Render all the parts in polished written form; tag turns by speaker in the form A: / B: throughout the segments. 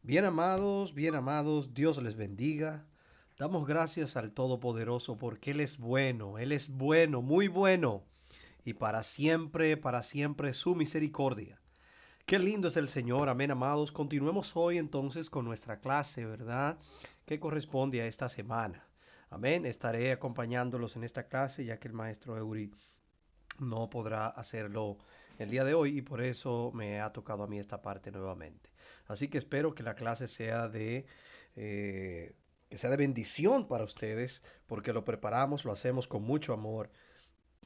A: Bien amados, Dios les bendiga. Damos gracias al Todopoderoso porque Él es bueno, muy bueno, y para siempre su misericordia. Qué lindo es el Señor, amén, amados. Continuemos hoy entonces con nuestra clase, ¿verdad? Que corresponde a esta semana. Amén, estaré acompañándolos en esta clase ya que el maestro Eury no podrá hacerlo el día de hoy y por eso me ha tocado a mí esta parte nuevamente. Así que espero que la clase sea eh, que sea de bendición para ustedes, porque lo preparamos, lo hacemos con mucho amor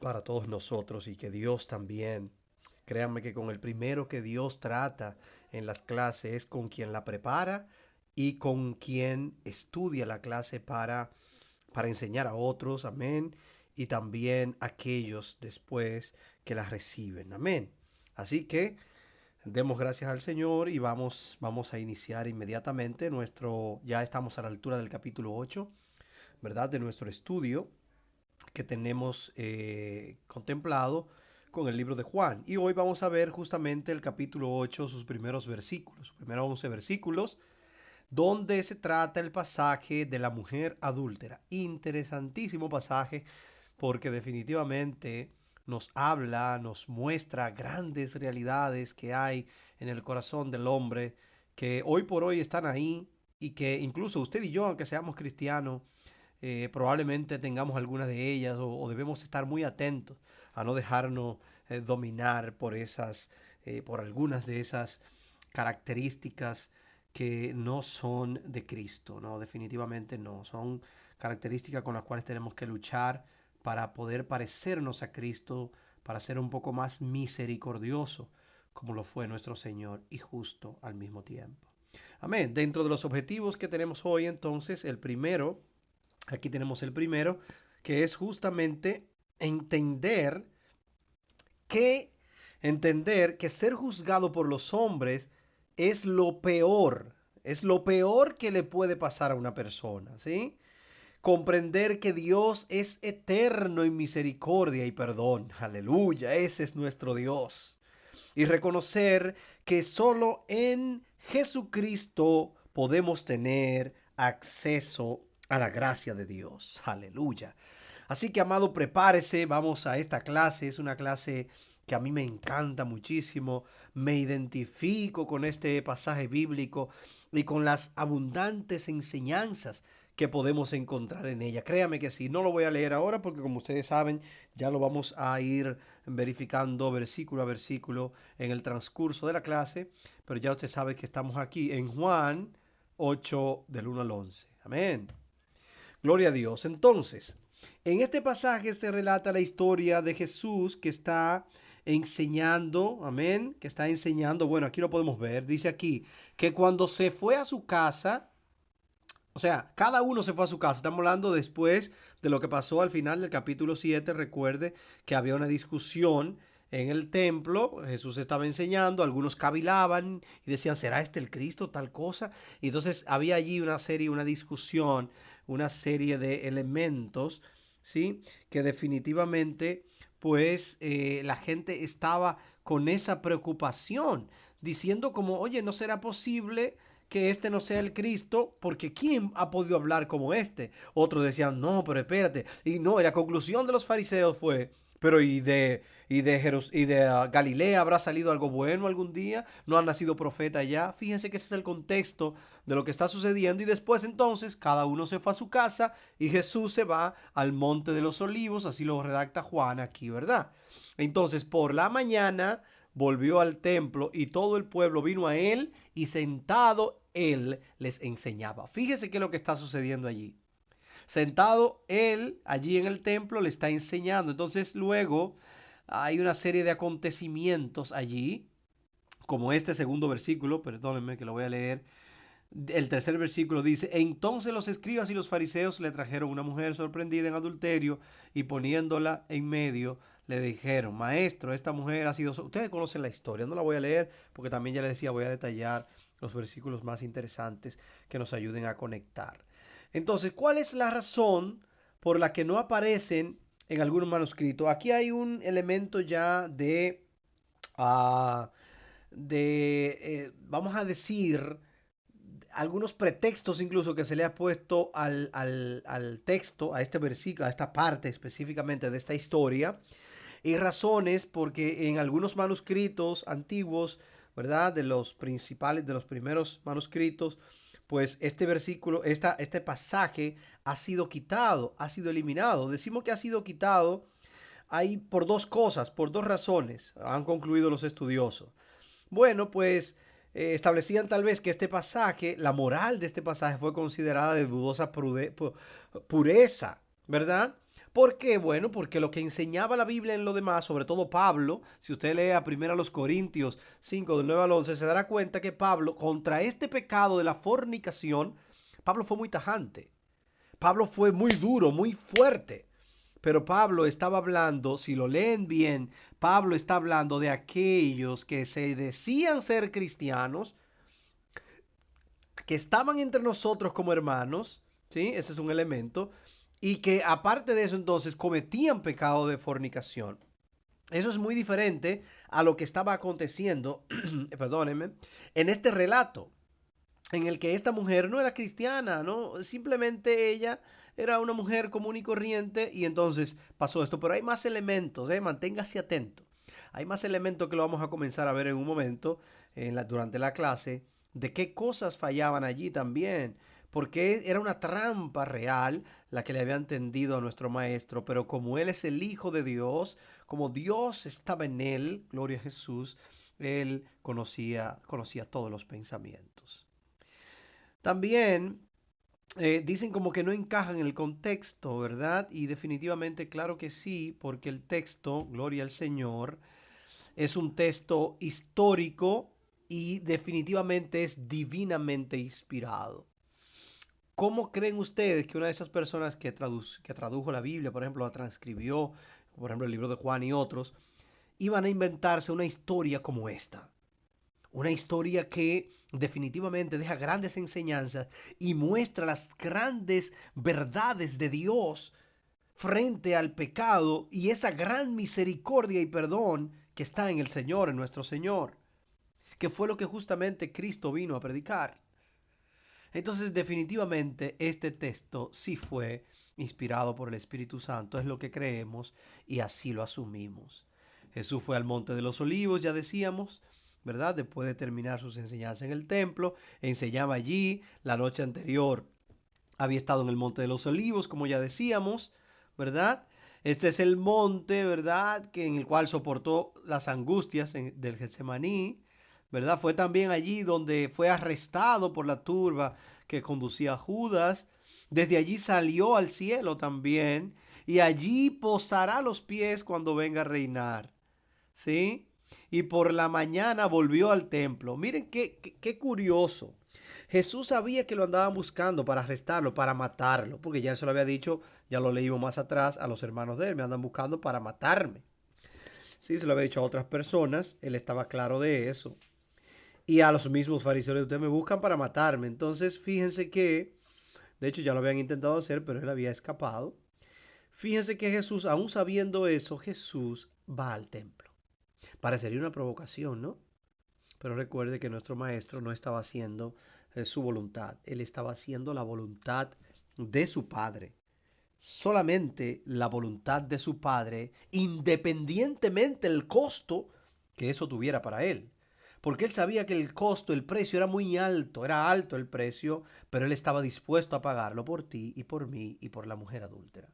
A: para todos nosotros y que Dios también, créanme que con el primero que Dios trata en las clases es con quien la prepara y con quien estudia la clase para enseñar a otros, amén, y también a aquellos después que las reciben, amén. Así que demos gracias al Señor y vamos a iniciar inmediatamente ya estamos a la altura del capítulo 8, ¿verdad? De nuestro estudio que tenemos contemplado con el libro de Juan. Y hoy vamos a ver justamente el capítulo 8, sus primeros versículos, sus primeros 11 versículos, donde se trata el pasaje de la mujer adúltera. Interesantísimo pasaje porque definitivamente nos habla, nos muestra grandes realidades que hay en el corazón del hombre, que hoy por hoy están ahí y que incluso usted y yo, aunque seamos cristianos, probablemente tengamos algunas de ellas o debemos estar muy atentos a no dejarnos dominar por algunas de esas características que no son de Cristo, no, definitivamente no, son características con las cuales tenemos que luchar para poder parecernos a Cristo, para ser un poco más misericordioso, como lo fue nuestro Señor, y justo al mismo tiempo. Amén. Dentro de los objetivos que tenemos hoy, entonces, aquí tenemos el primero, que es justamente entender que entender que ser juzgado por los hombres es lo peor que le puede pasar a una persona, ¿sí? Comprender que Dios es eterno en misericordia y perdón. Aleluya, ese es nuestro Dios. Y reconocer que solo en Jesucristo podemos tener acceso a la gracia de Dios. Aleluya. Así que, amado, prepárese, vamos a esta clase. Es una clase que a mí me encanta muchísimo. Me identifico con este pasaje bíblico y con las abundantes enseñanzas que podemos encontrar en ella. Créame que sí, no lo voy a leer ahora porque como ustedes saben, ya lo vamos a ir verificando versículo a versículo en el transcurso de la clase, pero ya usted sabe que estamos aquí en Juan 8 del 1 al 11. Amén. Gloria a Dios. Entonces, en este pasaje se relata la historia de Jesús que está enseñando, amén, que está enseñando, bueno, aquí lo podemos ver, dice aquí, que cuando se fue a su casa, o sea, cada uno se fue a su casa, estamos hablando después de lo que pasó al final del capítulo 7. Recuerde que había una discusión en el templo, Jesús estaba enseñando, algunos cavilaban y decían, ¿será este el Cristo, tal cosa? Y entonces había allí una discusión, una serie de elementos, ¿sí? Que definitivamente, pues, la gente estaba con esa preocupación, diciendo como, oye, ¿no será posible que este no sea el Cristo? Porque ¿quién ha podido hablar como este? Otros decían, no, pero espérate. Y no, y la conclusión de los fariseos fue, pero Galilea habrá salido algo bueno algún día? ¿No han nacido profeta ya? Fíjense que ese es el contexto de lo que está sucediendo y después entonces cada uno se fue a su casa y Jesús se va al monte de los olivos, así lo redacta Juan aquí, ¿verdad? Entonces por la mañana volvió al templo y todo el pueblo vino a él y sentado él les enseñaba. Fíjese qué es lo que está sucediendo allí. Sentado él allí en el templo le está enseñando. Entonces luego hay una serie de acontecimientos allí, como este segundo versículo, perdónenme que lo voy a leer. El tercer versículo dice, entonces los escribas y los fariseos le trajeron una mujer sorprendida en adulterio y poniéndola en medio le dijeron, maestro, esta mujer ha sido... Ustedes conocen la historia, no la voy a leer porque también ya les decía, voy a detallar los versículos más interesantes que nos ayuden a conectar. Entonces, ¿cuál es la razón por la que no aparecen en algunos manuscritos? Aquí hay un elemento ya uh, vamos a decir, algunos pretextos incluso que se le ha puesto al texto, a este versículo, a esta parte específicamente de esta historia, y razones porque en algunos manuscritos antiguos, ¿verdad? De los principales, de los primeros manuscritos, pues este versículo, este pasaje ha sido quitado, ha sido eliminado. Decimos que ha sido quitado ahí por dos cosas, por dos razones, han concluido los estudiosos. Bueno, pues establecían tal vez que este pasaje, la moral de este pasaje fue considerada de dudosa pureza, ¿verdad? ¿Por qué? Bueno, porque lo que enseñaba la Biblia en lo demás, sobre todo Pablo, si usted lee a 1 Corintios 5, del 9 al 11, se dará cuenta que Pablo, contra este pecado de la fornicación, Pablo fue muy tajante. Pablo fue muy duro, muy fuerte. Pero Pablo estaba hablando, si lo leen bien, Pablo está hablando de aquellos que se decían ser cristianos, que estaban entre nosotros como hermanos, ¿sí? Ese es un elemento, y que aparte de eso entonces cometían pecado de fornicación. Eso es muy diferente a lo que estaba aconteciendo, perdónenme, en este relato en el que esta mujer no era cristiana, ¿no? Simplemente ella era una mujer común y corriente y entonces pasó esto. Pero hay más elementos, ¿eh? Manténgase atento. Hay más elementos que lo vamos a comenzar a ver en un momento durante la clase de qué cosas fallaban allí también. Porque era una trampa real la que le habían tendido a nuestro maestro, pero como él es el Hijo de Dios, como Dios estaba en él, gloria a Jesús, él conocía todos los pensamientos. También dicen como que no encajan en el contexto, ¿verdad? Y definitivamente claro que sí, porque el texto, gloria al Señor, es un texto histórico y definitivamente es divinamente inspirado. ¿Cómo creen ustedes que una de esas personas que tradujo la Biblia, por ejemplo, la transcribió, por ejemplo, el libro de Juan y otros, iban a inventarse una historia como esta? Una historia que definitivamente deja grandes enseñanzas y muestra las grandes verdades de Dios frente al pecado y esa gran misericordia y perdón que está en el Señor, en nuestro Señor, que fue lo que justamente Cristo vino a predicar. Entonces, definitivamente, este texto sí fue inspirado por el Espíritu Santo, es lo que creemos y así lo asumimos. Jesús fue al Monte de los Olivos, ya decíamos, ¿verdad? Después de terminar sus enseñanzas en el templo, enseñaba allí. La noche anterior había estado en el Monte de los Olivos, como ya decíamos, ¿verdad? Este es el monte, ¿verdad? Que en el cual soportó las angustias del Getsemaní, ¿verdad? Fue también allí donde fue arrestado por la turba que conducía a Judas. Desde allí salió al cielo también y allí posará los pies cuando venga a reinar, ¿sí? Y por la mañana volvió al templo. Miren qué curioso. Jesús sabía que lo andaban buscando para arrestarlo, para matarlo, porque ya se lo había dicho, ya lo leímos más atrás a los hermanos de él, me andan buscando para matarme. Sí, se lo había dicho a otras personas, él estaba claro de eso. Y a los mismos fariseos, ustedes me buscan para matarme. Entonces, fíjense que, de hecho ya lo habían intentado hacer, pero él había escapado. Fíjense que Jesús, aún sabiendo eso, Jesús va al templo. Parecería una provocación, ¿no? Pero recuerde que nuestro maestro no estaba haciendo su voluntad, él estaba haciendo la voluntad de su Padre. Solamente la voluntad de su Padre, independientemente del costo que eso tuviera para él. Porque él sabía que el costo, el precio era muy alto, era alto el precio, pero él estaba dispuesto a pagarlo por ti y por mí y por la mujer adúltera.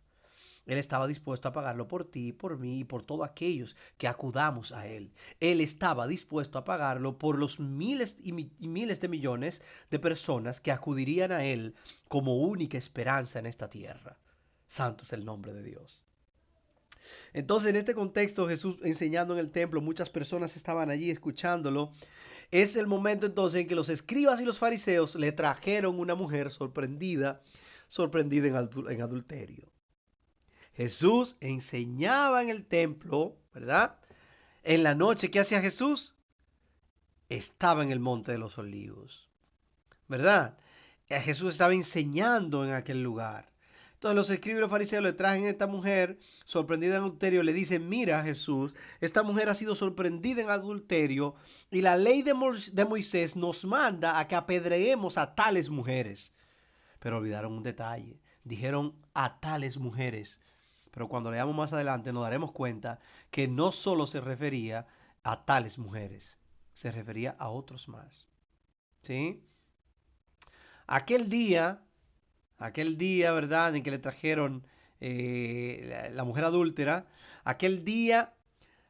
A: Él estaba dispuesto a pagarlo por ti, por mí y por todos aquellos que acudamos a Él. Él estaba dispuesto a pagarlo por los miles y miles de millones de personas que acudirían a Él como única esperanza en esta tierra. Santo es el nombre de Dios. Entonces, en este contexto, Jesús enseñando en el templo, muchas personas estaban allí escuchándolo. Es el momento entonces en que los escribas y los fariseos le trajeron una mujer sorprendida en adulterio. Jesús enseñaba en el templo, ¿verdad? En la noche, ¿qué hacía Jesús? Estaba en el Monte de los Olivos, ¿verdad? Jesús estaba enseñando en aquel lugar. Entonces los escribas y los fariseos le traen a esta mujer sorprendida en adulterio, le dicen, mira Jesús, esta mujer ha sido sorprendida en adulterio y la ley de Moisés nos manda a que apedreemos a tales mujeres. Pero olvidaron un detalle, dijeron a tales mujeres. Pero cuando leamos más adelante nos daremos cuenta que no solo se refería a tales mujeres, se refería a otros más. ¿Sí? Aquel día, aquel día, ¿verdad?, en que le trajeron la mujer adúltera, aquel día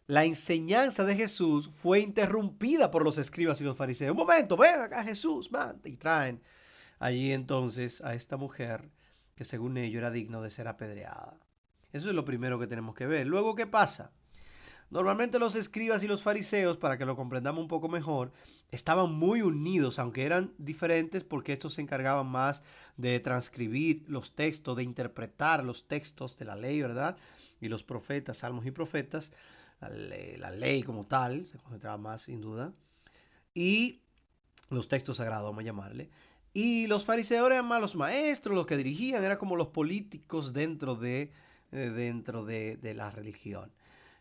A: la enseñanza de Jesús fue interrumpida por los escribas y los fariseos. Un momento, ven acá Jesús, man, y traen allí entonces a esta mujer que según ellos era digno de ser apedreada. Eso es lo primero que tenemos que ver. Luego, ¿qué pasa? Normalmente los escribas y los fariseos, para que lo comprendamos un poco mejor, estaban muy unidos, aunque eran diferentes porque estos se encargaban más de transcribir los textos, de interpretar los textos de la ley, ¿verdad? Y los profetas, salmos y profetas, la ley como tal, se concentraba más sin duda, y los textos sagrados, vamos a llamarle. Y los fariseos eran más los maestros, los que dirigían, eran como los políticos dentro de la religión.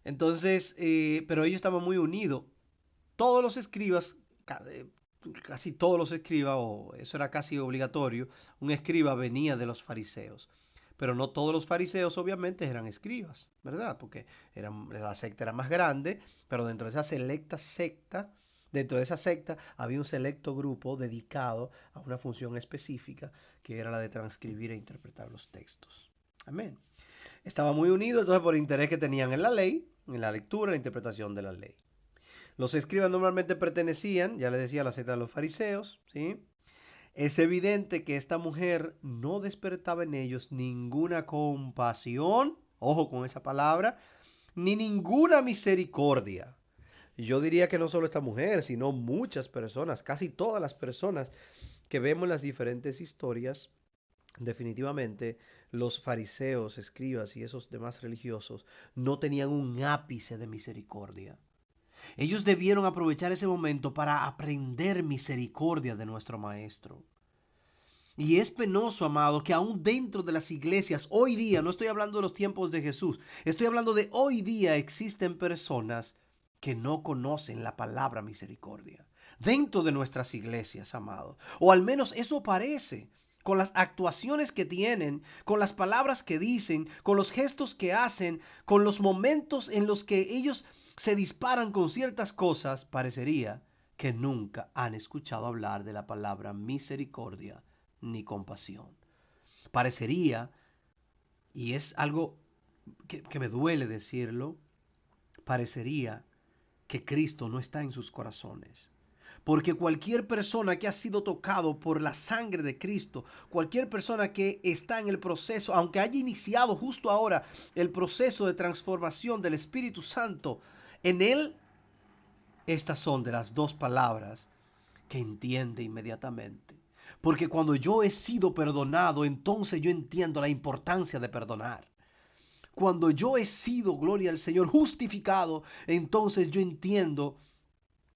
A: Entonces, pero ellos estaban muy unidos. Todos los escribas, casi todos los escribas, o eso era casi obligatorio, un escriba venía de los fariseos. Pero no todos los fariseos obviamente eran escribas, ¿verdad? Porque la secta era más grande, pero dentro de esa selecta secta, dentro de esa secta había un selecto grupo dedicado a una función específica, que era la de transcribir e interpretar los textos. Amén. Estaba muy unido entonces por el interés que tenían en la ley, en la lectura, en la interpretación de la ley. Los escribas normalmente pertenecían, ya les decía, a la secta de los fariseos, ¿sí? Es evidente que esta mujer no despertaba en ellos ninguna compasión, ojo con esa palabra, ni ninguna misericordia. Yo diría que no solo esta mujer, sino muchas personas, casi todas las personas que vemos en las diferentes historias. Definitivamente los fariseos, escribas y esos demás religiosos no tenían un ápice de misericordia. Ellos debieron aprovechar ese momento para aprender misericordia de nuestro Maestro. Y es penoso, amado, que aún dentro de las iglesias, hoy día, no estoy hablando de los tiempos de Jesús, estoy hablando de hoy día existen personas que no conocen la palabra misericordia. Dentro de nuestras iglesias, amado. O al menos eso parece, con las actuaciones que tienen, con las palabras que dicen, con los gestos que hacen, con los momentos en los que ellos se disparan con ciertas cosas, parecería que nunca han escuchado hablar de la palabra misericordia ni compasión. Parecería, y es algo que me duele decirlo, parecería que Cristo no está en sus corazones. Porque cualquier persona que ha sido tocado por la sangre de Cristo, cualquier persona que está en el proceso, aunque haya iniciado justo ahora el proceso de transformación del Espíritu Santo, en él, estas son de las dos palabras que entiende inmediatamente. Porque cuando yo he sido perdonado, entonces yo entiendo la importancia de perdonar. Cuando yo he sido, gloria al Señor, justificado, entonces yo entiendo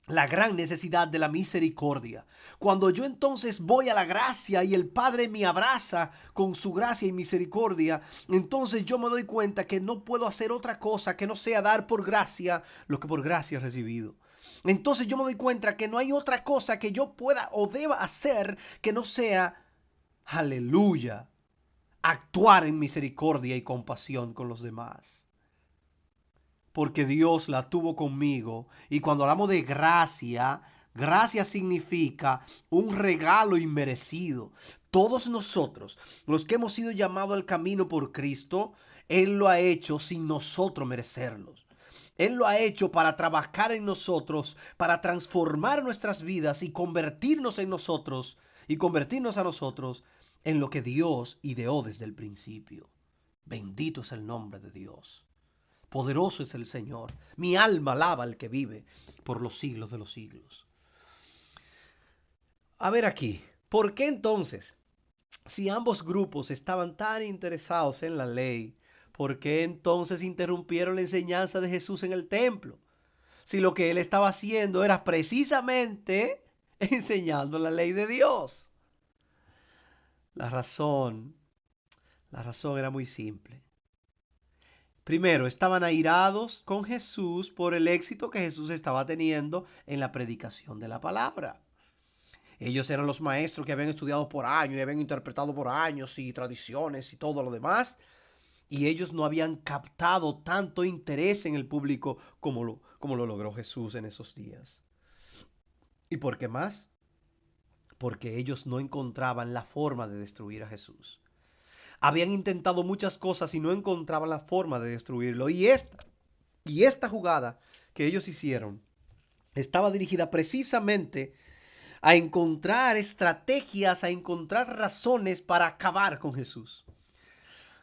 A: la gran necesidad de la misericordia. Cuando yo entonces voy a la gracia y el Padre me abraza con su gracia y misericordia, entonces yo me doy cuenta que no puedo hacer otra cosa que no sea dar por gracia lo que por gracia he recibido. Entonces yo me doy cuenta que no hay otra cosa que yo pueda o deba hacer que no sea, aleluya, actuar en misericordia y compasión con los demás. Porque Dios la tuvo conmigo. Y cuando hablamos de gracia, gracia significa un regalo inmerecido. Todos nosotros, los que hemos sido llamados al camino por Cristo, Él lo ha hecho sin nosotros merecerlos. Él lo ha hecho para trabajar en nosotros, para transformar nuestras vidas y convertirnos en nosotros y convertirnos a nosotros en lo que Dios ideó desde el principio. Bendito es el nombre de Dios. Poderoso es el Señor. Mi alma alaba al que vive por los siglos de los siglos. A ver aquí, ¿por qué entonces, si ambos grupos estaban tan interesados en la ley, por qué entonces interrumpieron la enseñanza de Jesús en el templo? Si lo que él estaba haciendo era precisamente enseñando la ley de Dios. La razón La razón era muy simple. Primero, estaban airados con Jesús por el éxito que Jesús estaba teniendo en la predicación de la palabra. Ellos eran los maestros que habían estudiado por años y habían interpretado por años y tradiciones y todo lo demás. Y ellos no habían captado tanto interés en el público como lo logró Jesús en esos días. ¿Y por qué más? Porque ellos no encontraban la forma de destruir a Jesús. Habían intentado muchas cosas y no encontraban la forma de destruirlo. Y esta jugada que ellos hicieron estaba dirigida precisamente a encontrar estrategias, a encontrar razones para acabar con Jesús.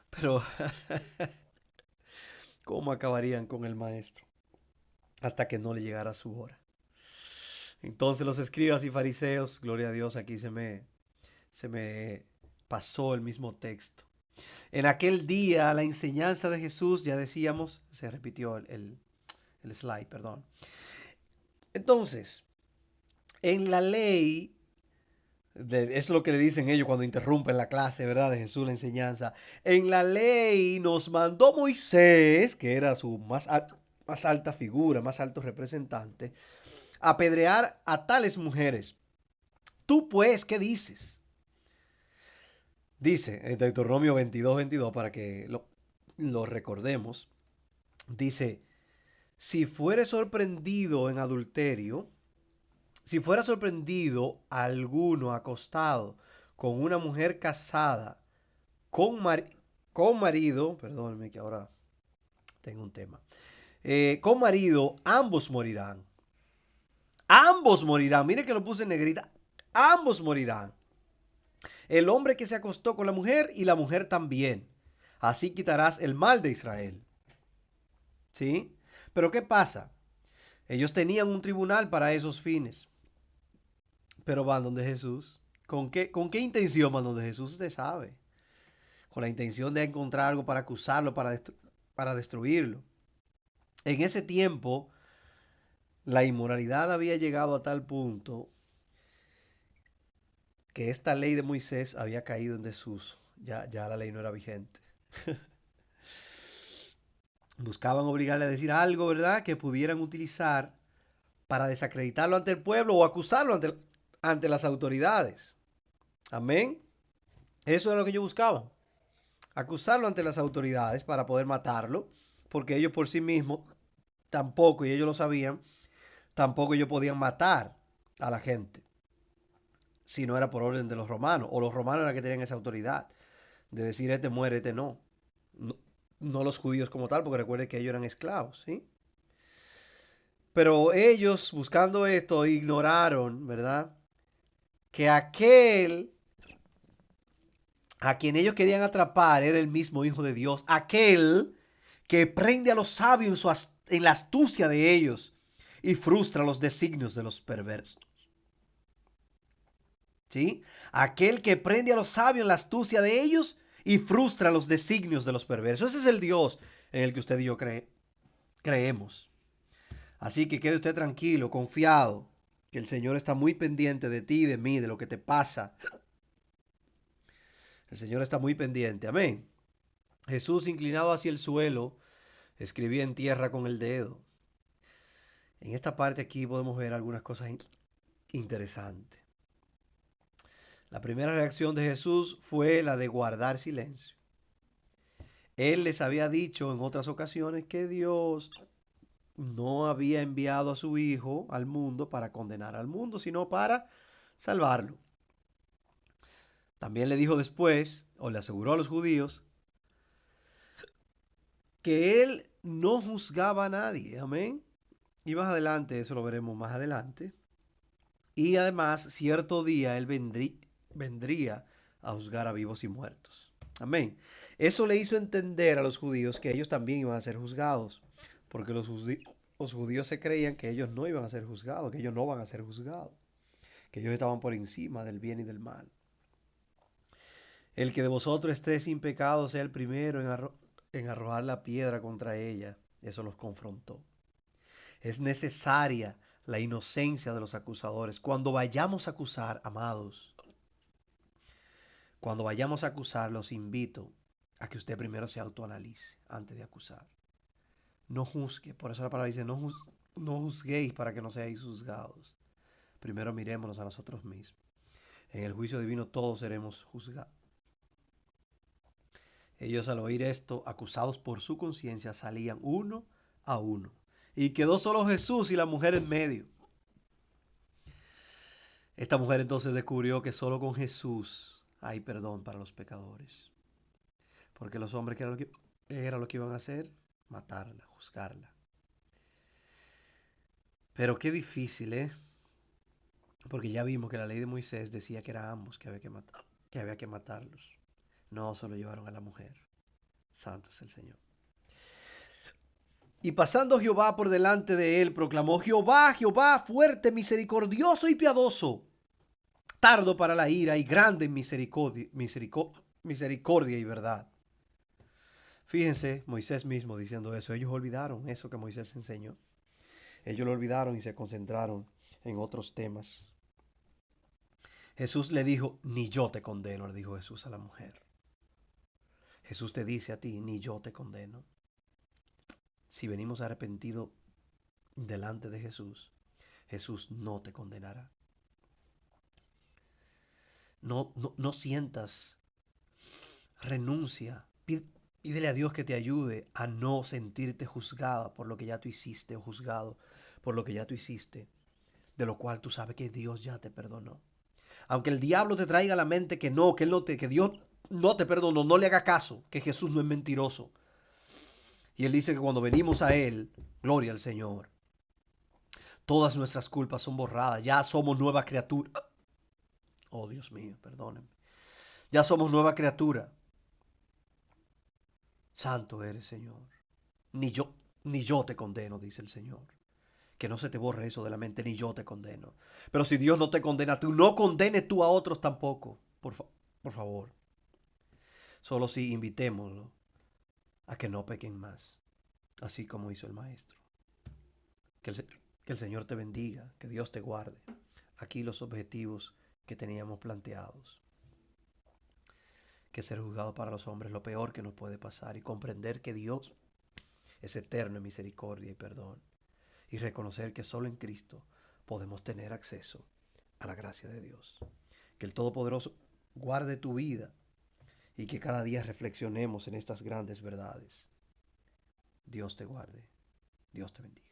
A: Pero, ¿cómo acabarían con el maestro? Hasta que no le llegara su hora. Entonces los escribas y fariseos, gloria a Dios, aquí se me pasó el mismo texto. En aquel día la enseñanza de Jesús, ya decíamos, se repitió el slide, perdón. Entonces, en la ley, es lo que le dicen ellos cuando interrumpen la clase, ¿verdad? De Jesús, la enseñanza. En la ley nos mandó Moisés, que era su más alta figura, más alto representante, apedrear a tales mujeres. Tú pues, ¿qué dices? Dice en Deuteronomio 22:22, para que lo recordemos, dice, si fuere sorprendido en adulterio, si fuera sorprendido alguno acostado con una mujer casada, con, mar- con marido, perdónenme que ahora tengo un tema, con marido, ambos morirán. Ambos morirán. Mire que lo puse en negrita. Ambos morirán. El hombre que se acostó con la mujer y la mujer también. Así quitarás el mal de Israel. ¿Sí? Pero ¿qué pasa? Ellos tenían un tribunal para esos fines. Pero van donde Jesús. ¿Con qué intención van donde Jesús? Usted sabe. Con la intención de encontrar algo para acusarlo, para destruirlo. En ese tiempo, la inmoralidad había llegado a tal punto que esta ley de Moisés había caído en desuso. Ya la ley no era vigente. Buscaban obligarle a decir algo, ¿verdad? Que pudieran utilizar para desacreditarlo ante el pueblo o acusarlo ante las autoridades. Amén. Eso era lo que ellos buscaban. Acusarlo ante las autoridades para poder matarlo. Porque ellos por sí mismos tampoco, y ellos lo sabían, tampoco ellos podían matar a la gente. Si no era por orden de los romanos. O los romanos eran los que tenían esa autoridad. De decir este muere, este no. No, no los judíos como tal, porque recuerden que ellos eran esclavos, ¿sí? Pero ellos, buscando esto, ignoraron, ¿verdad? Que aquel a quien ellos querían atrapar era el mismo Hijo de Dios, aquel que prende a los sabios en la astucia de ellos y frustra los designios de los perversos. ¿Sí? Aquel que prende a los sabios en la astucia de ellos y frustra los designios de los perversos. Ese es el Dios en el que usted y yo creemos. Así que quede usted tranquilo, confiado, que el Señor está muy pendiente de ti y de mí, de lo que te pasa. El Señor está muy pendiente. Amén. Jesús, inclinado hacia el suelo, escribía en tierra con el dedo. En esta parte aquí podemos ver algunas cosas interesantes. La primera reacción de Jesús fue la de guardar silencio. Él les había dicho en otras ocasiones que Dios no había enviado a su Hijo al mundo para condenar al mundo, sino para salvarlo. También le dijo después, o le aseguró a los judíos, que él no juzgaba a nadie. Amén. Y más adelante, eso lo veremos más adelante. Y además, cierto día él vendría a juzgar a vivos y muertos. Amén. Eso le hizo entender a los judíos que ellos también iban a ser juzgados. Porque los judíos se creían que ellos no iban a ser juzgados, que ellos no van a ser juzgados. Que ellos estaban por encima del bien y del mal. El que de vosotros esté sin pecado sea el primero en arrojar la piedra contra ella. Eso los confrontó. Es necesaria la inocencia de los acusadores. Cuando vayamos a acusar, amados, cuando vayamos a acusar, los invito. a que usted primero se autoanalice antes de acusar. No juzgue, por eso la palabra dice, no juzguéis para que no seáis juzgados. Primero mirémonos a nosotros mismos. En el juicio divino todos seremos juzgados. Ellos al oír esto, acusados por su conciencia, salían uno a uno. Y quedó solo Jesús y la mujer en medio. Esta mujer entonces descubrió que solo con Jesús hay perdón para los pecadores. Porque los hombres, ¿qué era lo que iban a hacer? Matarla, juzgarla. Pero qué difícil, ¿eh? Porque ya vimos que la ley de Moisés decía que era ambos que había que matarlos. No, solo llevaron a la mujer. Santo es el Señor. Y pasando Jehová por delante de él, proclamó: Jehová, Jehová, fuerte, misericordioso y piadoso, tardo para la ira y grande en misericordia y verdad. Fíjense, Moisés mismo diciendo eso. Ellos olvidaron eso que Moisés enseñó. Ellos lo olvidaron y se concentraron en otros temas. Jesús le dijo: ni yo te condeno, le dijo Jesús a la mujer. Jesús te dice a ti: ni yo te condeno. Si venimos arrepentidos delante de Jesús, Jesús no te condenará. No sientas, renuncia, pídele a Dios que te ayude a no sentirte juzgada por lo que ya tú hiciste o juzgado por lo que ya tú hiciste, de lo cual tú sabes que Dios ya te perdonó. Aunque el diablo te traiga a la mente que no, que Dios no te perdonó, no le haga caso, que Jesús no es mentiroso. Y él dice que cuando venimos a él, gloria al Señor, todas nuestras culpas son borradas, ya somos nueva criatura. Oh Dios mío, perdónenme. Ya somos nueva criatura. Santo eres, Señor. Ni yo te condeno, dice el Señor. Que no se te borre eso de la mente, ni yo te condeno. Pero si Dios no te condena, tú no condenes tú a otros tampoco. Por favor. Solo si invitémoslo a que no pequen más, así como hizo el Maestro. Que el Señor te bendiga, que Dios te guarde. Aquí los objetivos que teníamos planteados. Que ser juzgado para los hombres es lo peor que nos puede pasar y comprender que Dios es eterno en misericordia y perdón. Y reconocer que solo en Cristo podemos tener acceso a la gracia de Dios. Que el Todopoderoso guarde tu vida y que cada día reflexionemos en estas grandes verdades. Dios te guarde. Dios te bendiga.